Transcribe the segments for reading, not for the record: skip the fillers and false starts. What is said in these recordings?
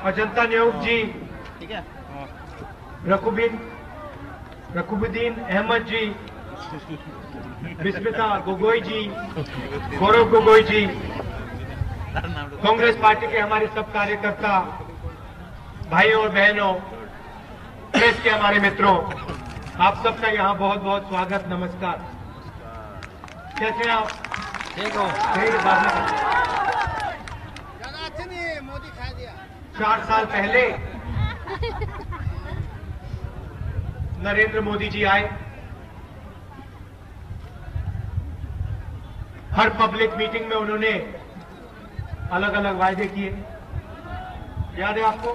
अजंता न्यूग जी, ठीक है, रकुबुद्दीन अहमद जी, विस्मिता गोगोई जी, गौरव गोगोई जी, कांग्रेस पार्टी के हमारे सब कार्यकर्ता भाइयों और बहनों, प्रेस के हमारे मित्रों, आप सबका यहाँ बहुत बहुत स्वागत, नमस्कार। कैसे हैं आप? ठीक हो? मेरी बात नहीं। 4 साल पहले नरेंद्र मोदी जी आए, हर पब्लिक मीटिंग में उन्होंने अलग अलग वायदे किए, याद है आपको?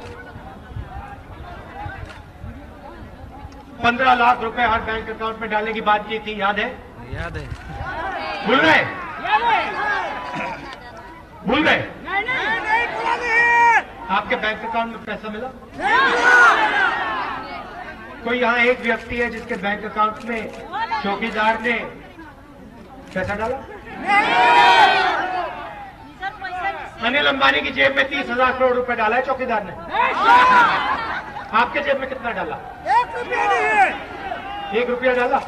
15 लाख रुपए हर बैंक अकाउंट में डालने की बात की थी, याद है? याद है। भूल गए? भूल गए? आपके बैंक अकाउंट में पैसा मिला? कोई यहाँ एक व्यक्ति है जिसके बैंक अकाउंट में चौकीदार ने पैसा डाला? अनिल अंबानी की जेब में 30,000 करोड़ रुपए डाला है चौकीदार ने। आपके जेब में कितना डाला? 1 रुपया नहीं। 1 रुपया डाला?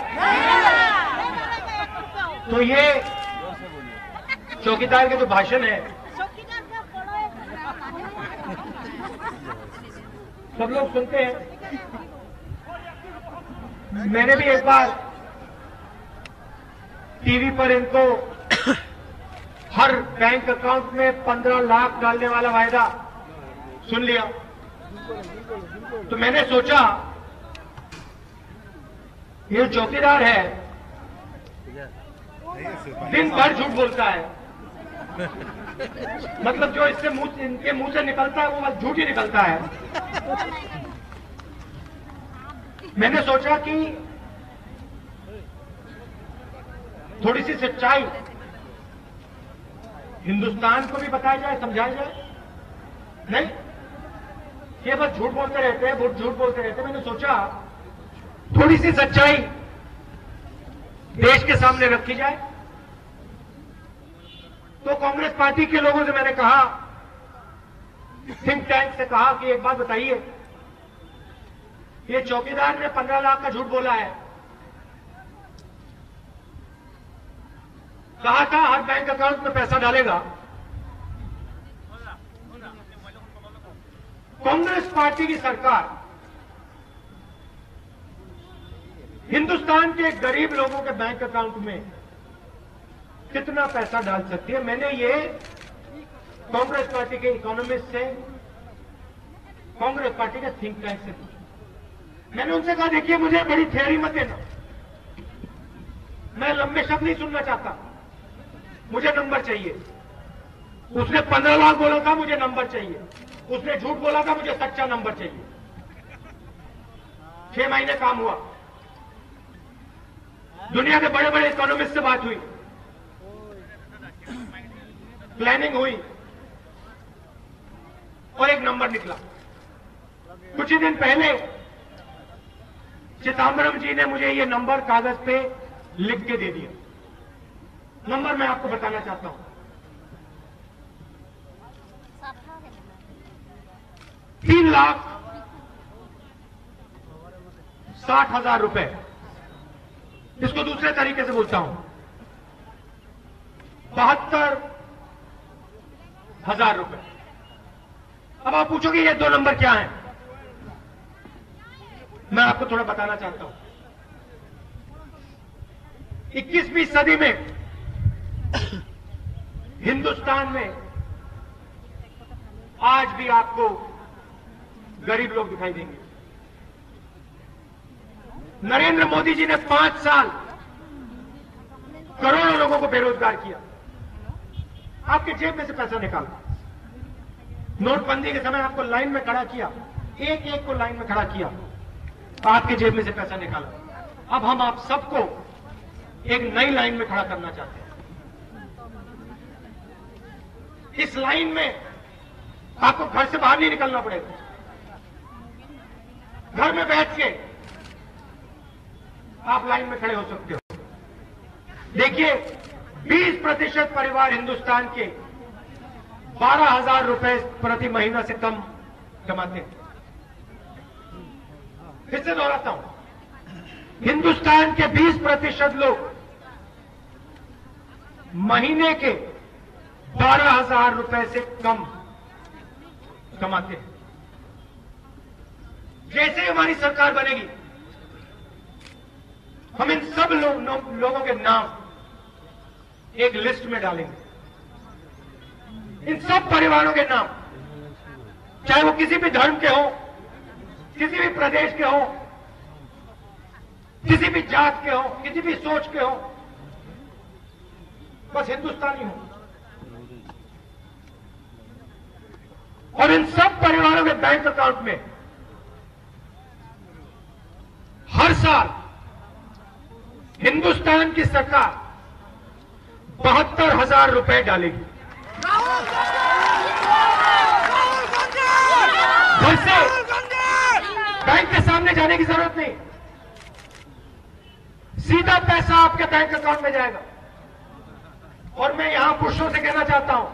तो ये चौकीदार के जो भाषण है, सब लोग सुनते हैं। मैंने भी एक बार टीवी पर इनको हर बैंक अकाउंट में 15 लाख डालने वाला वायदा सुन लिया, तो मैंने सोचा ये चौकीदार है, दिन भर झूठ बोलता है, मतलब जो इनके मुंह से निकलता है वो बस झूठ ही निकलता है। मैंने सोचा कि थोड़ी सी सच्चाई हिंदुस्तान को भी बताया जाए, समझाया जाए। नहीं, ये बस झूठ बोलते रहते हैं, झूठ बोलते रहते हैं। मैंने सोचा थोड़ी सी सच्चाई देश के सामने रखी जाए। तो कांग्रेस पार्टी के लोगों से मैंने कहा, थिंक टैंक से कहा कि एक बात बताइए, ये चौकीदार ने 15 लाख का झूठ बोला है, कहा था हर बैंक अकाउंट में पैसा डालेगा। कांग्रेस पार्टी की सरकार हिंदुस्तान के गरीब लोगों के बैंक अकाउंट में कितना पैसा डाल सकती है? मैंने ये कांग्रेस पार्टी के इकोनॉमिस्ट से, कांग्रेस पार्टी के थिंक टैंक से पूछा। मैंने उनसे कहा, देखिए मुझे बड़ी थियरी मत देना, मैं लंबे शब्द नहीं सुनना चाहता, मुझे नंबर चाहिए। उसने 15 लाख बोला था, मुझे नंबर चाहिए। उसने झूठ बोला था, मुझे सच्चा नंबर चाहिए। 6 महीने काम हुआ, दुनिया के बड़े बड़े इकोनॉमिस्ट से बात हुई, प्लानिंग हुई और एक नंबर निकला। कुछ ही दिन पहले चिदंबरम जी ने मुझे ये नंबर कागज पे लिख के दे दिया। नंबर मैं आपको बताना चाहता हूं, 3,60,000 रुपए। इसको दूसरे तरीके से बोलता हूं, 72,000 रुपए। अब आप पूछोगे ये दो नंबर क्या हैं? मैं आपको थोड़ा बताना चाहता हूं। 21वीं सदी में हिंदुस्तान में आज भी आपको गरीब लोग दिखाई देंगे। नरेंद्र मोदी जी ने 5 साल करोड़ों लोगों को बेरोजगार किया। आपके जेब में से पैसा निकाला। नोटबंदी के समय आपको लाइन में खड़ा किया, एक एक को लाइन में खड़ा किया, आपके जेब में से पैसा निकाला। अब हम आप सबको एक नई लाइन में खड़ा करना चाहते हैं। इस लाइन में आपको घर से बाहर नहीं निकलना पड़ेगा, घर में बैठ के आप लाइन में खड़े हो सकते हो। देखिए, 20% परिवार हिंदुस्तान के 12,000 रुपए प्रति महीना से कम कमाते हैं। फिर से दोहराता हूं, हिंदुस्तान के 20% लोग महीने के 12,000 रुपए से कम कमाते हैं। जैसे ही हमारी सरकार बनेगी, हम इन सब लोगों के नाम एक लिस्ट में डालेंगे। इन सब परिवारों के नाम, चाहे वो किसी भी धर्म के हो, किसी भी प्रदेश के हो, किसी भी जात के हो, किसी भी सोच के हो, बस हिंदुस्तानी हो। और इन सब परिवारों के बैंक अकाउंट में हर साल हिंदुस्तान की सरकार 72,000 रुपए डालेगी। घर से बैंक के सामने जाने की जरूरत नहीं, सीधा पैसा आपके बैंक अकाउंट में जाएगा। और मैं यहां पुरुषों से कहना चाहता हूं,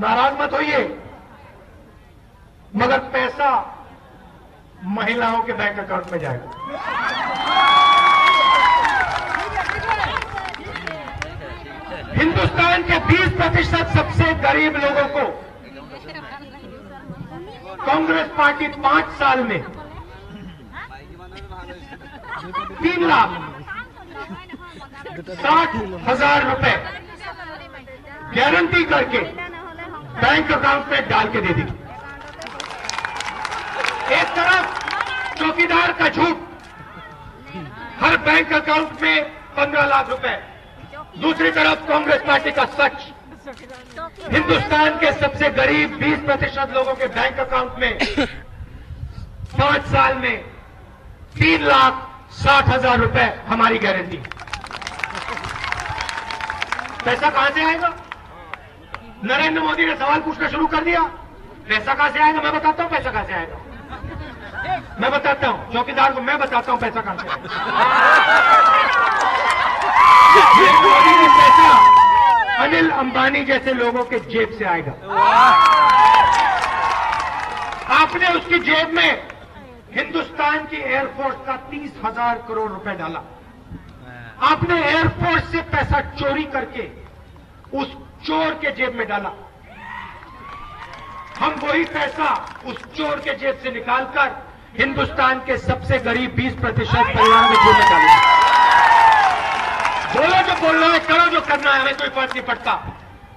नाराज मत होइए, मगर पैसा महिलाओं के बैंक अकाउंट में जाएगा। हिंदुस्तान के 20% सबसे गरीब लोगों को कांग्रेस पार्टी 5 साल में 3,60,000 रुपए गारंटी करके बैंक अकाउंट में डाल के दे देगी। एक तरफ चौकीदार का झूठ, हर बैंक अकाउंट में 15 लाख रुपए, दूसरी तरफ कांग्रेस पार्टी का सच। हिंदुस्तान के सबसे गरीब 20% लोगों के बैंक अकाउंट में 5 साल में 3,60,000 रुपए हमारी गारंटी। पैसा कहां से आएगा? नरेंद्र मोदी ने सवाल पूछना शुरू कर दिया, पैसा कहां से आएगा? मैं बताता हूं पैसा कहां से आएगा। मैं बताता हूं चौकीदार को, मैं बताता हूं पैसा कहां से आएगा। मोदी का पैसा अनिल अंबानी जैसे लोगों के जेब से आएगा। आपने उसकी जेब में हिंदुस्तान की एयरफोर्स का 30,000 करोड़ रुपए डाला। आपने एयरफोर्स से पैसा चोरी करके उस चोर के जेब में डाला। हम वही पैसा उस चोर के जेब से निकालकर हिंदुस्तान के सबसे गरीब 20% परिवारों में जेब में डालेंगे। बोलो जो बोलना है, करो जो करना है, हमें कोई फर्क नहीं पड़ता।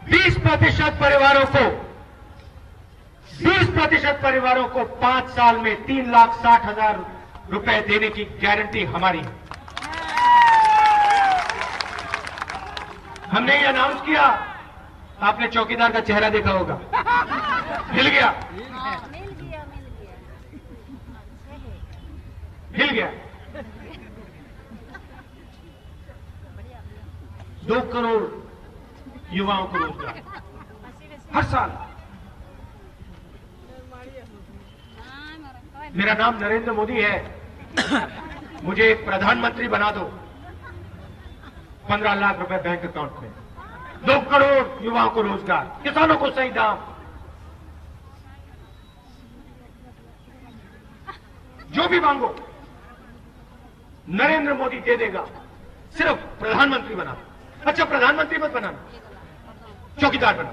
20% परिवारों को 5 साल में 3,60,000 रुपए देने की गारंटी हमारी। हमने ये अनाउंस किया, आपने चौकीदार का चेहरा देखा होगा, हिल गया, हिल गया। 2 करोड़ युवाओं को रोजगार हर साल। मेरा नाम नरेंद्र मोदी है, मुझे एक प्रधानमंत्री बना दो, 15 लाख रुपए बैंक अकाउंट में, 2 करोड़ युवाओं को रोजगार, किसानों को सही दाम। जो भी मांगो नरेंद्र मोदी दे देगा, सिर्फ प्रधानमंत्री बना। अच्छा, प्रधानमंत्री मत बनाना, चौकीदार बना,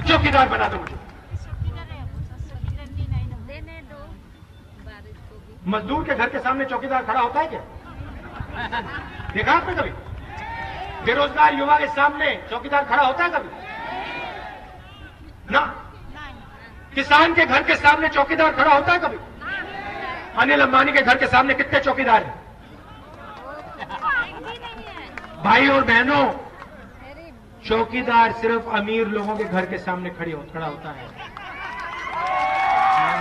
चौकीदार बना दो मुझे। मजदूर के घर के सामने चौकीदार खड़ा होता है क्या? देखा आपने कभी? बेरोजगार युवा के सामने चौकीदार खड़ा होता है कभी? ना। किसान के घर के सामने चौकीदार खड़ा होता है कभी? अनिल अंबानी के घर के सामने कितने चौकीदार हैं? भाई और बहनों, चौकीदार सिर्फ अमीर लोगों के घर के सामने खड़ा होता है।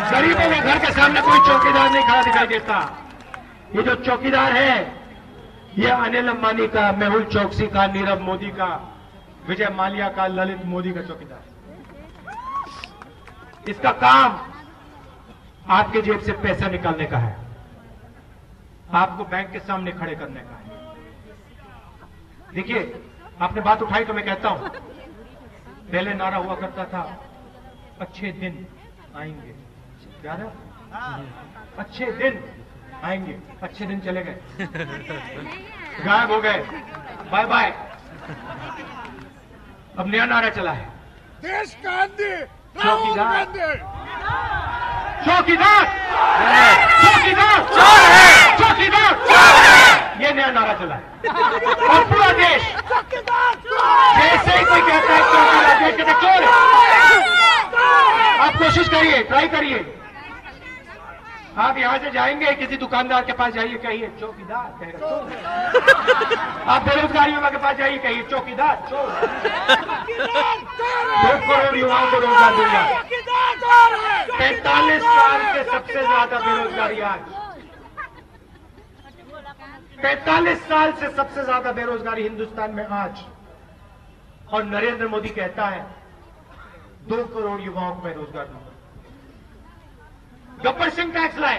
गरीबों के घर के सामने कोई चौकीदार नहीं खड़ा दिखाई देता। ये जो चौकीदार है, ये अनिल अंबानी का, मेहुल चोकसी का, नीरव मोदी का, विजय माल्या का, ललित मोदी का चौकीदार। इसका काम आपके जेब से पैसा निकालने का है, आपको बैंक के सामने खड़े करने का है। देखिए, आपने बात उठाई तो मैं कहता हूं, पहले नारा हुआ करता था, अच्छे दिन आएंगे। याद है? अच्छे दिन आएंगे। अच्छे दिन चले गए, गायब हो गए, बाय बाय। अब नया नारा चला है, देश गांधी, राहुल चौकीदार। गांधी। चौकीदार चौकीदार चौकीदार, ये नया नारा चला है। और पूरा देश जैसे ही कोई कहता है चौकीदार, देश कहता है चोर है। आप कोशिश करिए, ट्राई करिए। आप यहां से जाएंगे, किसी दुकानदार के पास जाइए, कहिए चौकीदार, कहेगा चोर है। आप बेरोजगार युवा के पास जाइए, कहिए चौकीदार चोर है। 2 करोड़ युवाओं को रोजगार दूंगा। 45 साल के सबसे ज्यादा बेरोजगारी आज, 45 साल से सबसे ज्यादा बेरोजगारी हिंदुस्तान में आज। और नरेंद्र मोदी कहता है 2 करोड़ युवाओं को मैं रोजगार दूंगा। गब्बर सिंह टैक्स लाए।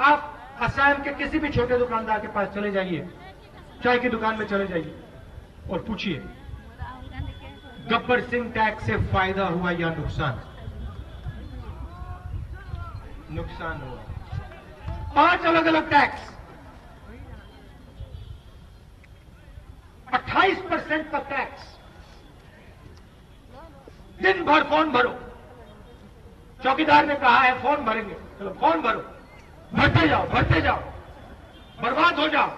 आप असम के किसी भी छोटे दुकानदार के पास चले जाइए, चाय की दुकान में चले जाइए और पूछिए गब्बर सिंह टैक्स से फायदा हुआ या नुकसान? नुकसान हुआ। 5 अलग अलग टैक्स, 28% का टैक्स। दिन भर फोन भरो। चौकीदार ने कहा है फोन भरेंगे, चलो फोन भरो, भरते जाओ, बर्बाद हो जाओ।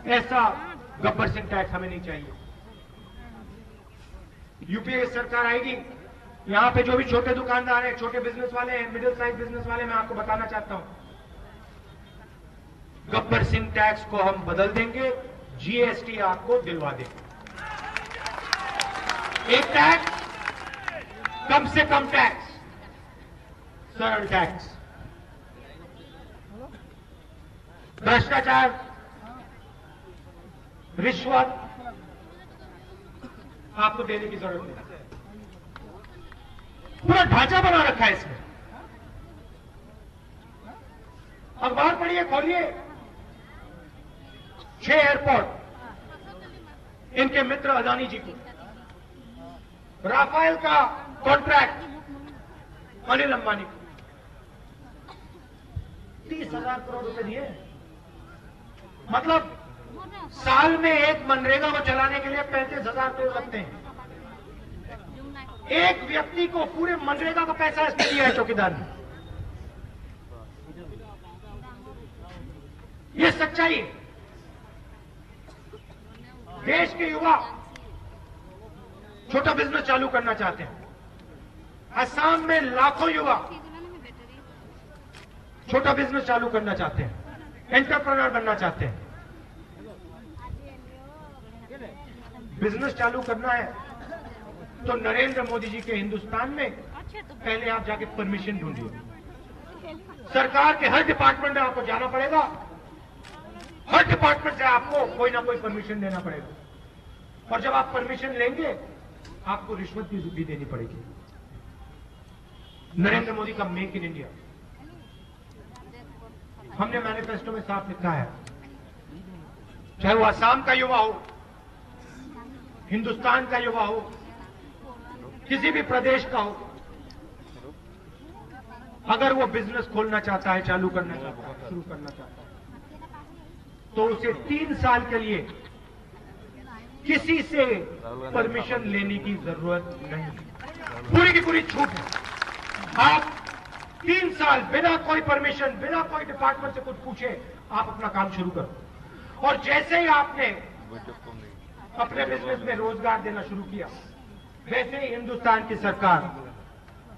ऐसा गब्बर सिंह टैक्स हमें नहीं चाहिए। यूपीए की सरकार आएगी, यहां पे जो भी छोटे दुकानदार हैं, छोटे बिजनेस वाले हैं, मिडिल साइज बिजनेस वाले, मैं आपको बताना चाहता हूं, गब्बर सिंह टैक्स को हम बदल देंगे, जीएसटी आपको दिलवा देंगे। एक टैक्स, कम से कम टैक्स, सरल टैक्स। भ्रष्टाचार, रिश्वत आपको देने की जरूरत नहीं। पूरा ढांचा बना रखा है इसमें। अखबार पढ़िए, खोलिए, 6 एयरपोर्ट इनके मित्र अदानी जी को, राफेल का कॉन्ट्रैक्ट अनिल अंबानी को 30,000 करोड़ रुपए दिए। मतलब साल में एक मनरेगा को चलाने के लिए 35,000 करोड़ लगते हैं। एक व्यक्ति को पूरे मनरेगा का पैसा इसने दिया है चौकीदार ने। ये सच्चाई है। देश के युवा छोटा बिजनेस चालू करना चाहते हैं। असम में लाखों युवा छोटा बिजनेस चालू करना चाहते हैं, एंटरप्रेन्योर बनना चाहते हैं। बिजनेस चालू करना है तो नरेंद्र मोदी जी के हिंदुस्तान में पहले आप जाके परमिशन ढूंढिए। सरकार के हर डिपार्टमेंट में आपको जाना पड़ेगा, हर डिपार्टमेंट से आपको कोई ना कोई परमिशन देना पड़ेगा। और जब आप परमिशन लेंगे आपको रिश्वत भी देनी पड़ेगी। नरेंद्र मोदी का मेक इन इंडिया हमने मैनिफेस्टो में साफ लिखा है, चाहे वो असम का युवा हो, हिंदुस्तान का युवा हो, किसी भी प्रदेश का हो, अगर वो बिजनेस खोलना चाहता है, चालू करना चाहता है, शुरू करना चाहता है, तो उसे 3 साल के लिए किसी से परमिशन लेने की जरूरत नहीं। पूरी की पूरी छूट है। आप 3 साल बिना कोई परमिशन, बिना कोई डिपार्टमेंट से कुछ पूछे आप अपना काम शुरू करो। और जैसे ही आपने अपने बिजनेस में रोजगार देना शुरू किया, वैसे ही हिंदुस्तान की सरकार,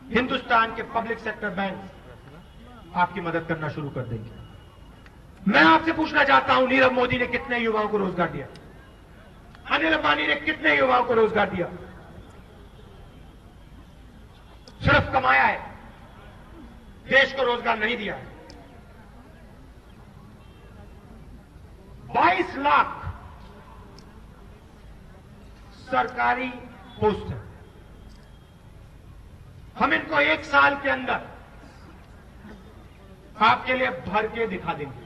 हिंदुस्तान के पब्लिक सेक्टर बैंक आपकी मदद करना शुरू कर देंगे। मैं आपसे पूछना चाहता हूं, नीरव मोदी ने कितने युवाओं को रोजगार दिया? अनिल अंबानी ने कितने युवाओं को रोजगार दिया? सिर्फ कमाया है, देश को रोजगार नहीं दिया है। 22 लाख सरकारी पोस्ट है। हम इनको 1 साल के अंदर आपके लिए भर के दिखा देंगे।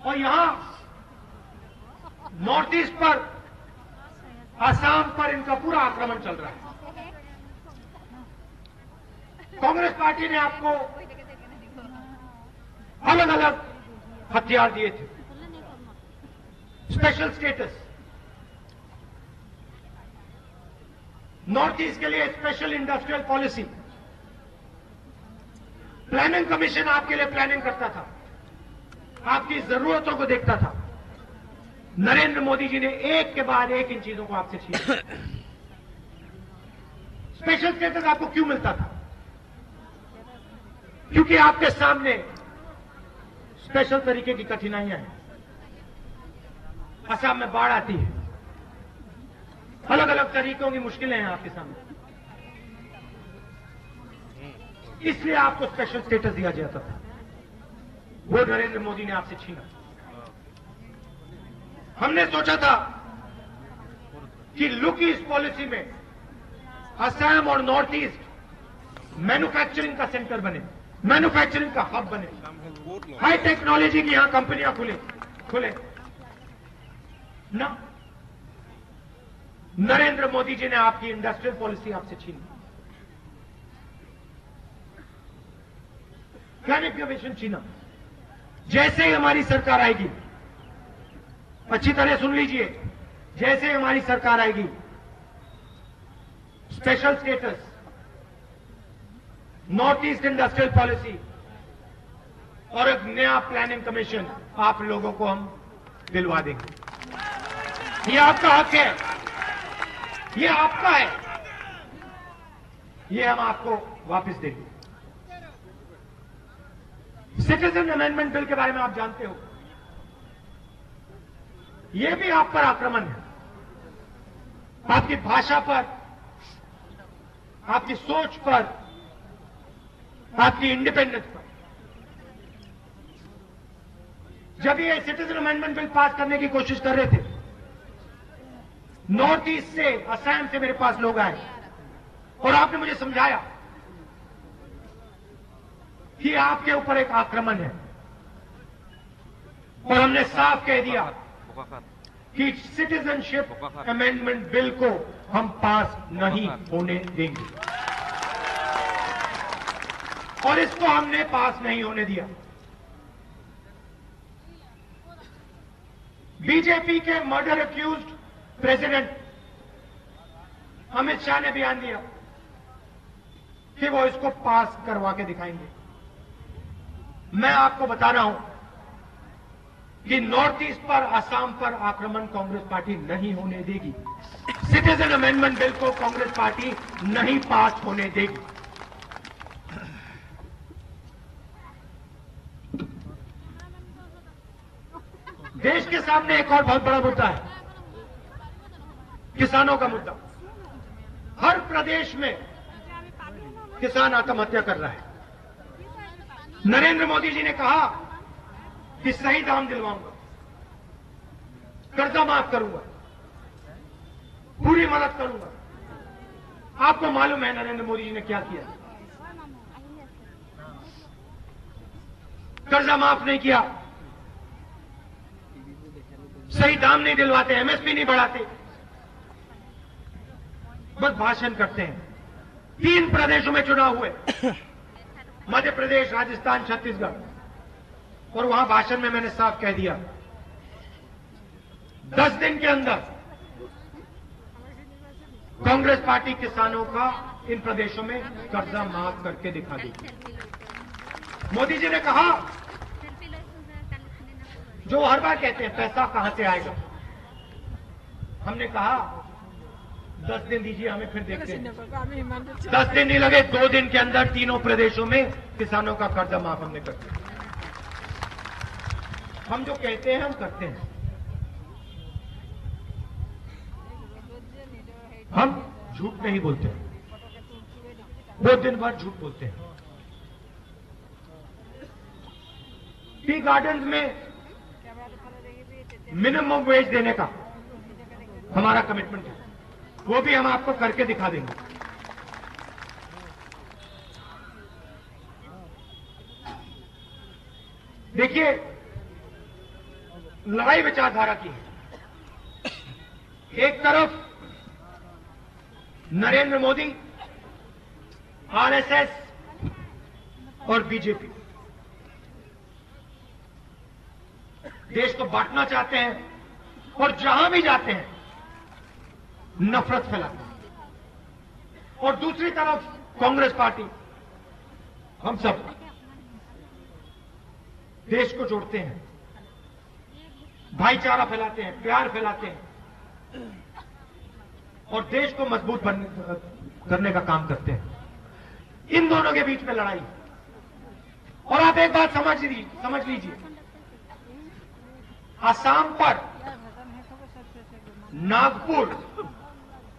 और यहां नॉर्थ ईस्ट पर, असम पर इनका पूरा आक्रमण चल रहा है। कांग्रेस पार्टी ने आपको अलग अलग हथियार दिए थे, स्पेशल स्टेटस, नॉर्थ ईस्ट के लिए special industrial policy, planning commission आपके लिए प्लानिंग करता था, आपकी जरूरतों को देखता था। नरेंद्र मोदी जी ने एक के बाद एक इन चीजों को आपसे छीना। स्पेशल स्टेटस आपको क्यों मिलता था? क्योंकि आपके सामने स्पेशल तरीके की कठिनाइयां हैं। असम में बाढ़ आती है, अलग अलग तरीकों की मुश्किलें हैं आपके सामने, इसलिए आपको स्पेशल स्टेटस दिया जाता था। वो नरेंद्र मोदी ने आपसे छीना। हमने सोचा था कि लुक ईस्ट पॉलिसी में असम और नॉर्थ ईस्ट मैन्युफैक्चरिंग का सेंटर बने, मैन्युफैक्चरिंग का हब बने, हाई टेक्नोलॉजी की यहां कंपनियां खुले ना। नरेंद्र मोदी जी ने आपकी इंडस्ट्रियल पॉलिसी आपसे छीनी, प्लानिंग कमीशन छीना। जैसे ही हमारी सरकार आएगी, अच्छी तरह सुन लीजिए, जैसे ही हमारी सरकार आएगी, special status, north east industrial policy और एक नया प्लानिंग कमीशन आप लोगों को हम दिलवा देंगे। ये आपका हक है, ये आपका है, ये हम आपको वापस देंगे। सिटीजन अमेंडमेंट बिल के बारे में आप जानते हो, ये भी आप पर आक्रमण है, आपकी भाषा पर, आपकी सोच पर, आपकी इंडिपेंडेंस पर। जब ये सिटीजन अमेंडमेंट बिल पास करने की कोशिश कर रहे थे, नॉर्थ ईस्ट से, असम से मेरे पास लोग आए और आपने मुझे समझाया कि आपके ऊपर एक आक्रमण है, और हमने साफ कह दिया कि सिटीजनशिप अमेंडमेंट बिल को हम पास नहीं होने देंगे, और इसको हमने पास नहीं होने दिया। बीजेपी के murder accused president Amit Shah ने बयान दिया कि वो इसको पास करवा के दिखाएंगे। मैं आपको बता रहा हूं कि नॉर्थ ईस्ट पर, असम पर आक्रमण कांग्रेस पार्टी नहीं होने देगी। सिटीजन अमेंडमेंट बिल को कांग्रेस पार्टी नहीं पास होने देगी। देश के सामने एक और बहुत बड़ा मुद्दा है, किसानों का मुद्दा। हर प्रदेश में किसान आत्महत्या कर रहा है। नरेंद्र मोदी जी ने कहा कि सही दाम दिलवाऊंगा, कर्जा माफ करूंगा, पूरी मदद करूंगा। आपको मालूम है नरेंद्र मोदी जी ने क्या किया? कर्जा माफ नहीं किया, सही दाम नहीं दिलवाते, एमएसपी नहीं बढ़ाते, बस भाषण करते हैं। 3 प्रदेशों में चुनाव हुए, मध्य प्रदेश, राजस्थान, छत्तीसगढ़, और वहां भाषण में मैंने साफ कह दिया 10 दिन के अंदर कांग्रेस पार्टी किसानों का इन प्रदेशों में कर्जा माफ करके दिखा देगी। मोदी जी ने कहा, जो हर बार कहते हैं पैसा कहां से आएगा, हमने कहा 10 दिन दीजिए हमें, फिर देखते हैं। 10 दिन नहीं लगे, 2 दिन के अंदर तीनों प्रदेशों में किसानों का कर्जा माफ हमने कर दिया। हम जो कहते हैं हम करते हैं, हम झूठ नहीं बोलते, वो दिन भर झूठ बोलते हैं। टी गार्डन में मिनिमम वेज देने का हमारा कमिटमेंट है, वो भी हम आपको करके दिखा देंगे। देखिए, लड़ाई विचारधारा की है, एक तरफ नरेंद्र मोदी, आरएसएस और बीजेपी देश को बांटना चाहते हैं और जहां भी जाते हैं नफरत फैलाते हैं। और दूसरी तरफ कांग्रेस पार्टी, हम सब देश को जोड़ते हैं, भाईचारा फैलाते हैं, प्यार फैलाते हैं और देश को मजबूत करने का काम करते हैं। इन दोनों के बीच में लड़ाई। और आप एक बात समझ लीजिए, असम पर नागपुर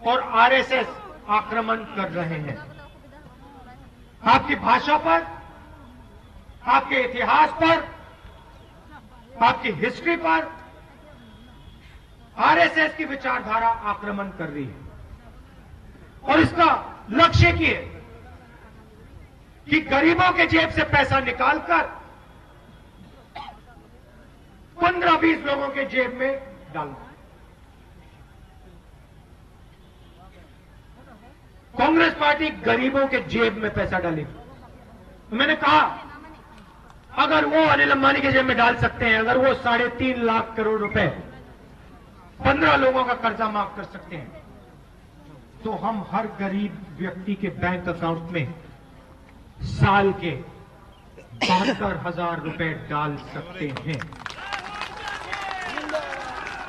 और आरएसएस आक्रमण कर रहे हैं। आपकी भाषा पर, आपके इतिहास पर, आपकी हिस्ट्री पर आरएसएस की विचारधारा आक्रमण कर रही है। और इसका लक्ष्य क्या है कि गरीबों के जेब से पैसा निकालकर 15-20 लोगों के जेब में डालना। कांग्रेस पार्टी गरीबों के जेब में पैसा डालेगी। तो मैंने कहा, अगर वो अनिल अंबानी के जेब में डाल सकते हैं, अगर वो 3.5 लाख करोड़ रुपए 15 लोगों का कर्जा माफ कर सकते हैं, तो हम हर गरीब व्यक्ति के बैंक अकाउंट में साल के 72,000 रुपए डाल सकते हैं।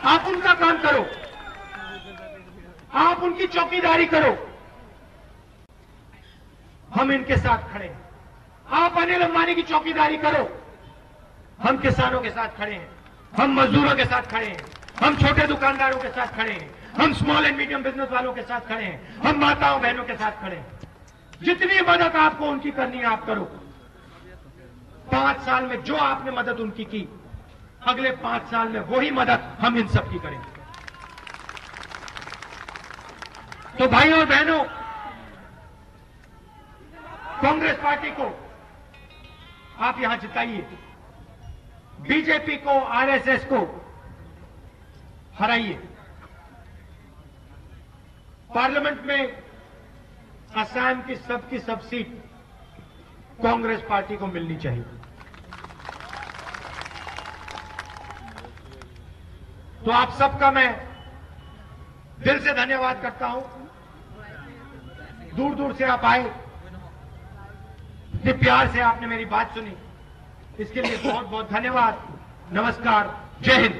आप उनका काम करो, आप उनकी चौकीदारी करो, हम इनके साथ खड़े हैं। आप अनिल अंबानी की चौकीदारी करो, हम किसानों के साथ खड़े हैं, हम मजदूरों के साथ खड़े हैं, हम छोटे दुकानदारों के साथ खड़े हैं, हम स्मॉल एंड मीडियम बिजनेस वालों के साथ खड़े हैं, हम माताओं बहनों के साथ खड़े हैं। जितनी मदद आपको उनकी करनी है आप करो। 5 साल में जो आपने मदद उनकी की, अगले 5 साल में वही मदद हम इन सब की करेंगे। तो भाइयों और बहनों, कांग्रेस पार्टी को आप यहां जिताइए, बीजेपी को, आरएसएस को हराइए। पार्लियामेंट में असम की सब सीट कांग्रेस पार्टी को मिलनी चाहिए। तो आप सबका मैं दिल से धन्यवाद करता हूं। दूर दूर से आप आए, इतने प्यार से आपने मेरी बात सुनी, इसके लिए बहुत बहुत धन्यवाद। नमस्कार, जय हिंद।